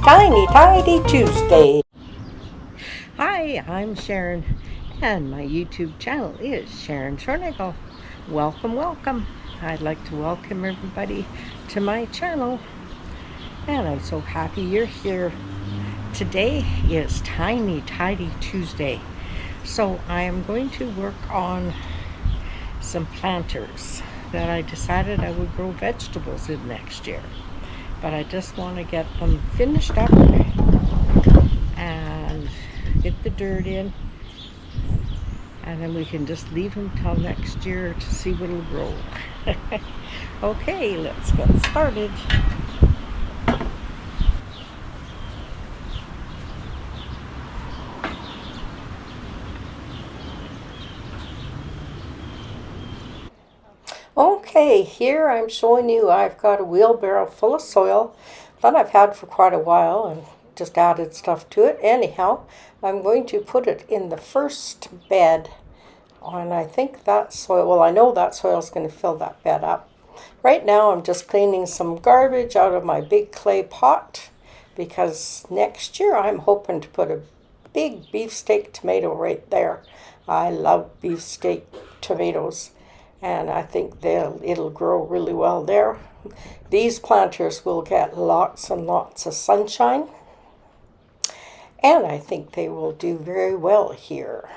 Tiny Tidy Tuesday. Hi, I'm Sharon, and my YouTube channel is Sharon Schornagel. Welcome, welcome. I'd like to welcome everybody to my channel, and I'm so happy you're here. Today is Tiny Tidy Tuesday, so I am going to work on some planters that I decided I would grow vegetables in next year. But I just want to get them finished up and get the dirt in, and then we can just leave them till next year to see what'll grow. Okay, let's get started. Okay, here I'm showing you I've got a wheelbarrow full of soil that I've had for quite a while and just added stuff to it. Anyhow, I'm going to put it in the first bed, and I think that soil, well, I know that soil is going to fill that bed up. Right now I'm just cleaning some garbage out of my big clay pot, because next year I'm hoping to put a big beefsteak tomato right there. I love beefsteak tomatoes, and I think it'll grow really well there. These planters will get lots and lots of sunshine, and I think they will do very well here.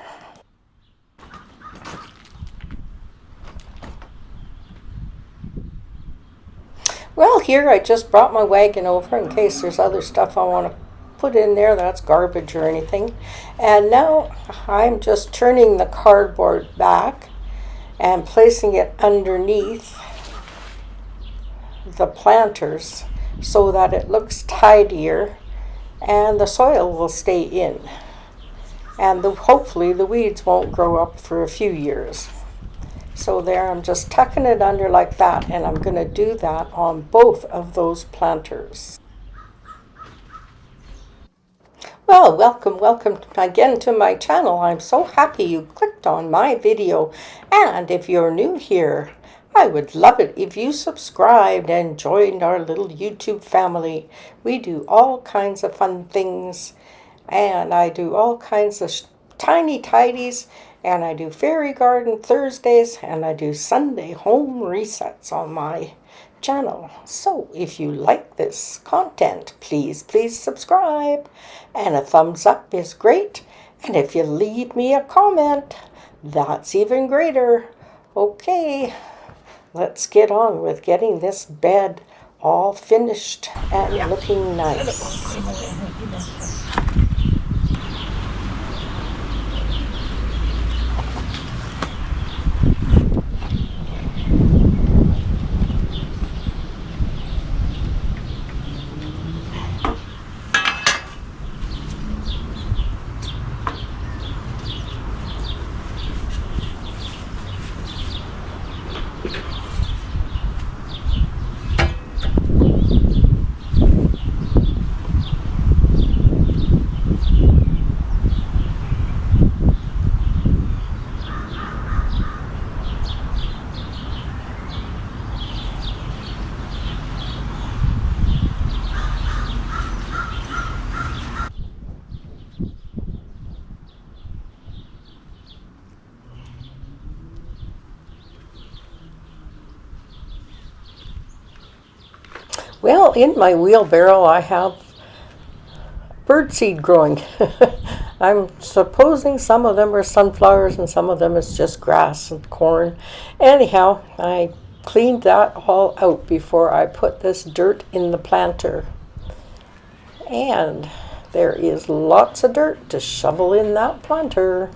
Well, here I just brought my wagon over in case there's other stuff I want to put in there that's garbage or anything. And now I'm just turning the cardboard back and placing it underneath the planters so that it looks tidier and the soil will stay in, and hopefully the weeds won't grow up for a few years. So there, I'm just tucking it under like that, and I'm going to do that on both of those planters. Well, welcome again to my channel. I'm so happy you clicked on my video, and if you're new here, I would love it if you subscribed and joined our little YouTube family. We do all kinds of fun things, and I do all kinds of tiny tidies, and I do fairy garden Thursdays, and I do Sunday home resets on my channel. So if you like this content, please subscribe, and a thumbs up is great, and if you leave me a comment, that's even greater. Okay, let's get on with getting this bed all finished and looking nice. Well, in my wheelbarrow I have birdseed growing. I'm supposing some of them are sunflowers and some of them is just grass and corn. Anyhow, I cleaned that all out before I put this dirt in the planter. And there is lots of dirt to shovel in that planter.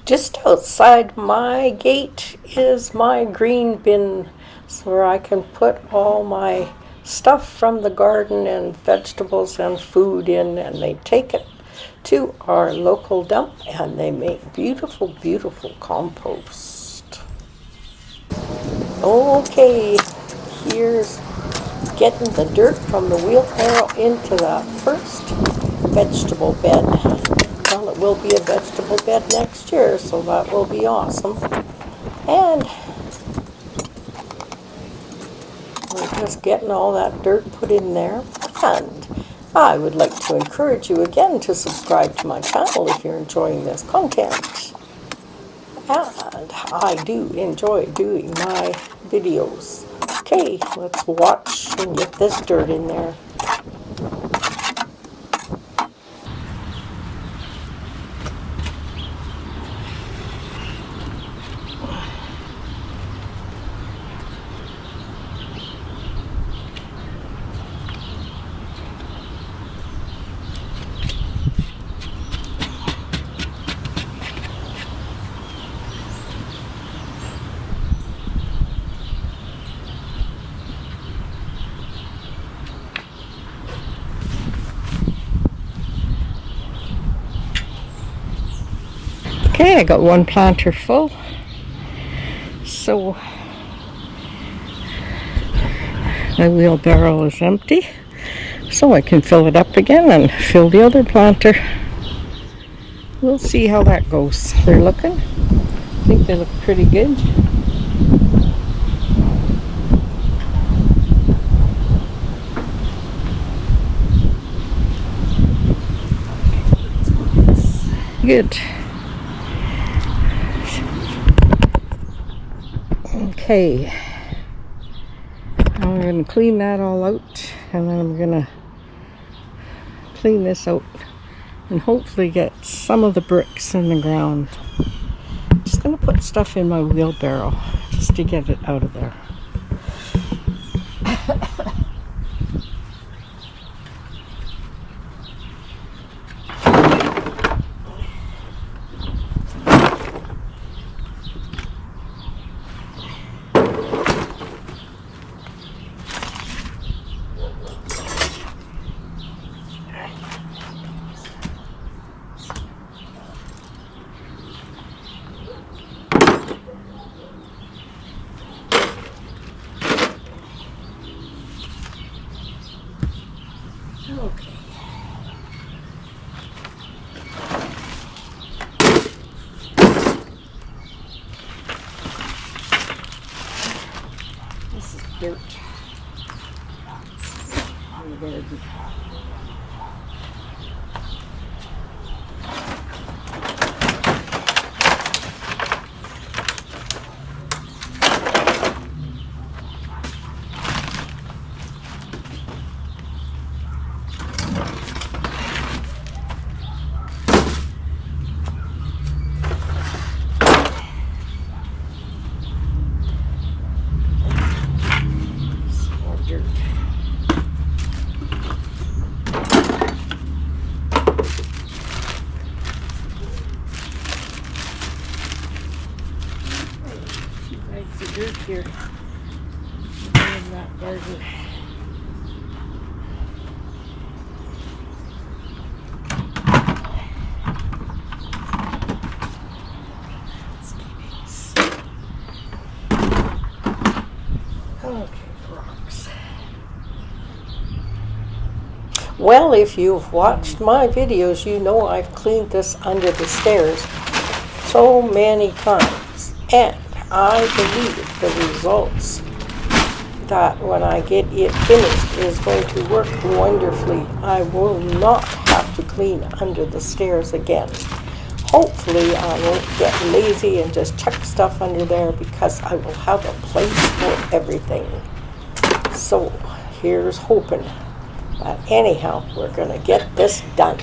Just outside my gate is my green bin, where I can put all my stuff from the garden and vegetables and food in, and they take it to our local dump and they make beautiful, beautiful compost. Okay, here's getting the dirt from the wheelbarrow into that first vegetable bed. Well, it will be a vegetable bed next year, so that will be awesome. And We're just getting all that dirt put in there. And I would like to encourage you again to subscribe to my channel if you're enjoying this content. And I do enjoy doing my videos. Okay, let's watch and get this dirt in there. Okay, I got one planter full, so my wheelbarrow is empty, so I can fill it up again and fill the other planter. We'll see how that goes. They're looking. I think they look pretty good. Good. Okay, I'm going to clean that all out, and then I'm going to clean this out and hopefully get some of the bricks in the ground. I'm just going to put stuff in my wheelbarrow just to get it out of there. Okay. This is dirt on the garden. Dirt here in that garden. Okay, rocks. Well, if you've watched my videos, you know I've cleaned this under the stairs so many times, and I believe the results that when I get it finished is going to work wonderfully. I will not have to clean under the stairs again. Hopefully I won't get lazy and just chuck stuff under there, because I will have a place for everything. So here's hoping. But anyhow, we're going to get this done.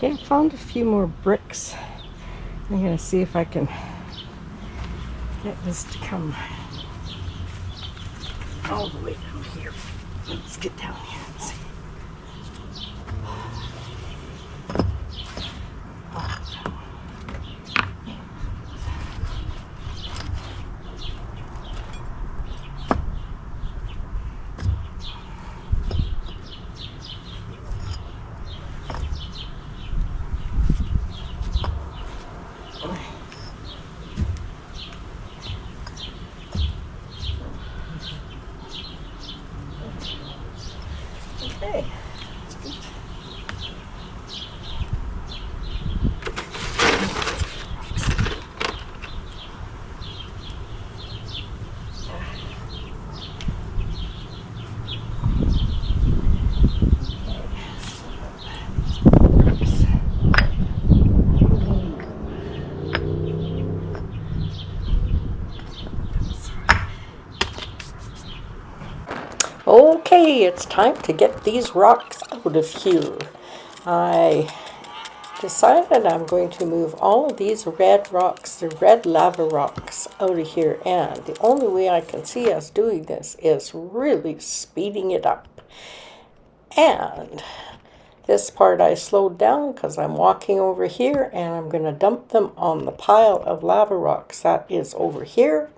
Okay, I found a few more bricks. I'm going to see if I can get this to come all the way down here. Let's get down here and see. Okay. Okay, it's time to get these rocks out of here. I decided I'm going to move all of these red rocks, the red lava rocks, out of here. And the only way I can see us doing this is really speeding it up. And this part I slowed down because I'm walking over here and I'm going to dump them on the pile of lava rocks that is over here.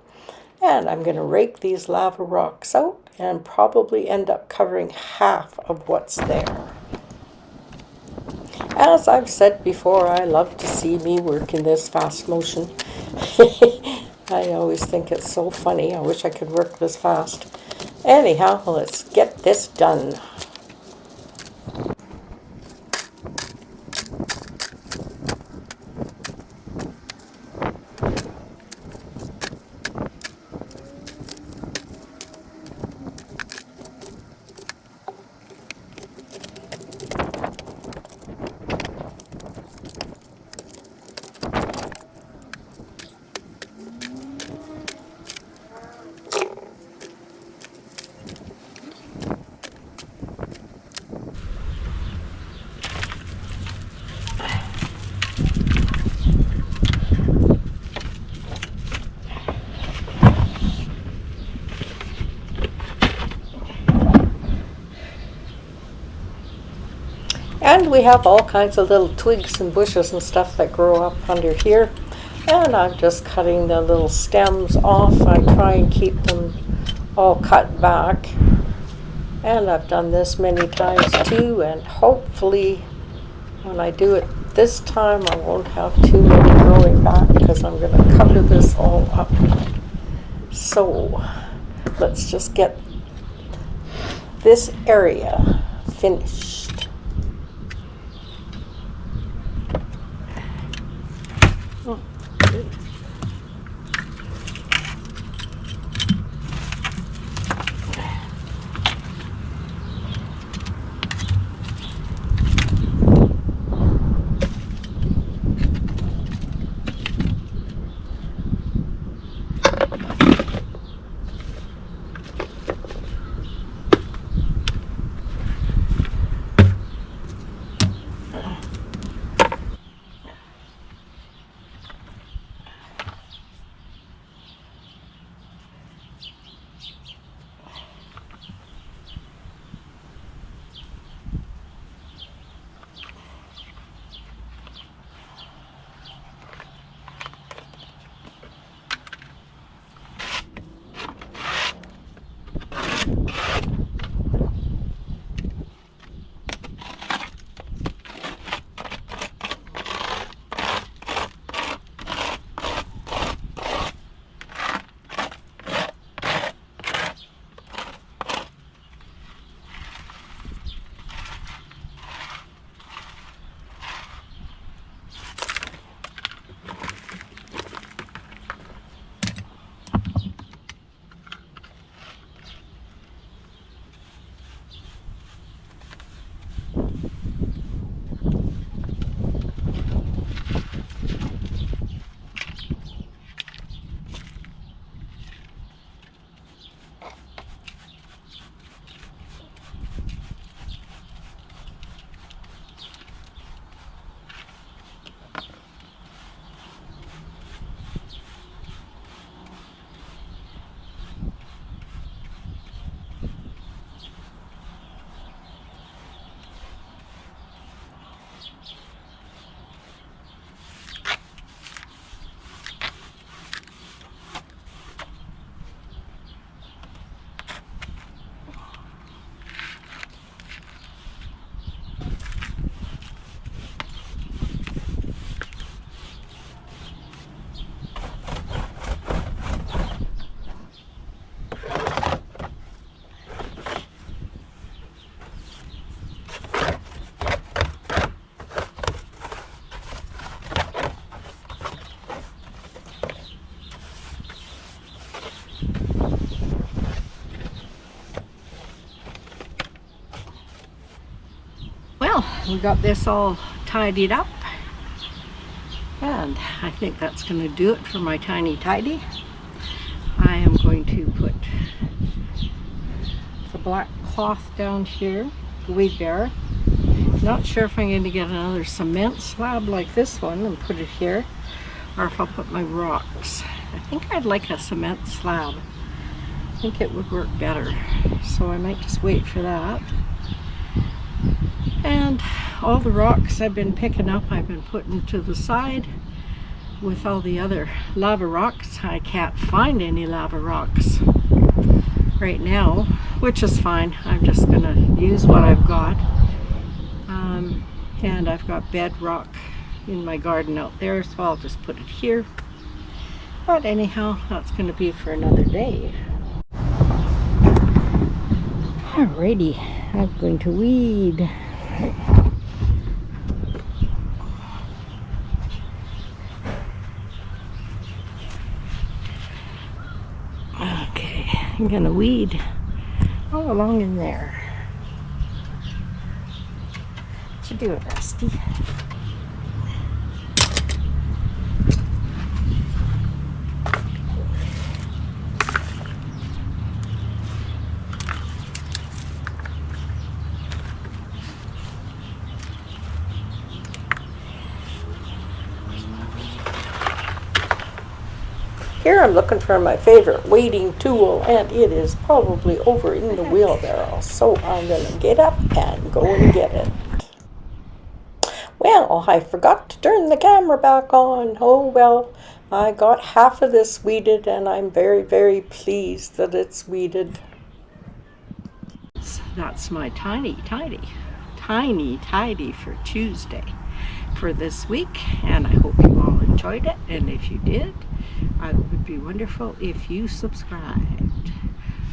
And I'm going to rake these lava rocks out and probably end up covering half of what's there. As I've said before, I love to see me work in this fast motion. I always think it's so funny. I wish I could work this fast. Anyhow, let's get this done. And we have all kinds of little twigs and bushes and stuff that grow up under here. And I'm just cutting the little stems off. I try and keep them all cut back. And I've done this many times too. And hopefully when I do it this time, I won't have too many growing back because I'm going to cover this all up. So let's just get this area finished. Oh, good. we got this all tidied up, and I think that's going to do it for my tiny tidy. I am going to put the black cloth down here, the weed bearer. Not sure if I'm going to get another cement slab like this one and put it here, or if I'll put my rocks. I think I'd like a cement slab. I think it would work better, so I might just wait for that. And all the rocks I've been picking up, I've been putting to the side with all the other lava rocks. I can't find any lava rocks right now, which is fine. I'm just gonna use what I've got. And I've got bedrock in my garden out there, so I'll just put it here. But anyhow, that's going to be for another day. Alrighty, I'm going to weed. Okay, I'm going to weed all along in there. What you doing, Rusty? Here I'm looking for my favorite weeding tool, and it is probably over in the wheelbarrow. So I'm going to get up and go and get it. Well, I forgot to turn the camera back on. Oh well, I got half of this weeded, and I'm very, very pleased that it's weeded. So that's my tiny tidy for Tuesday for this week, and I hope you all enjoyed it, and if you did, it would be wonderful if you subscribed.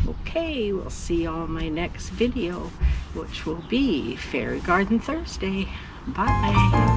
Okay, we'll see you on my next video, which will be Fairy Garden Thursday. Bye.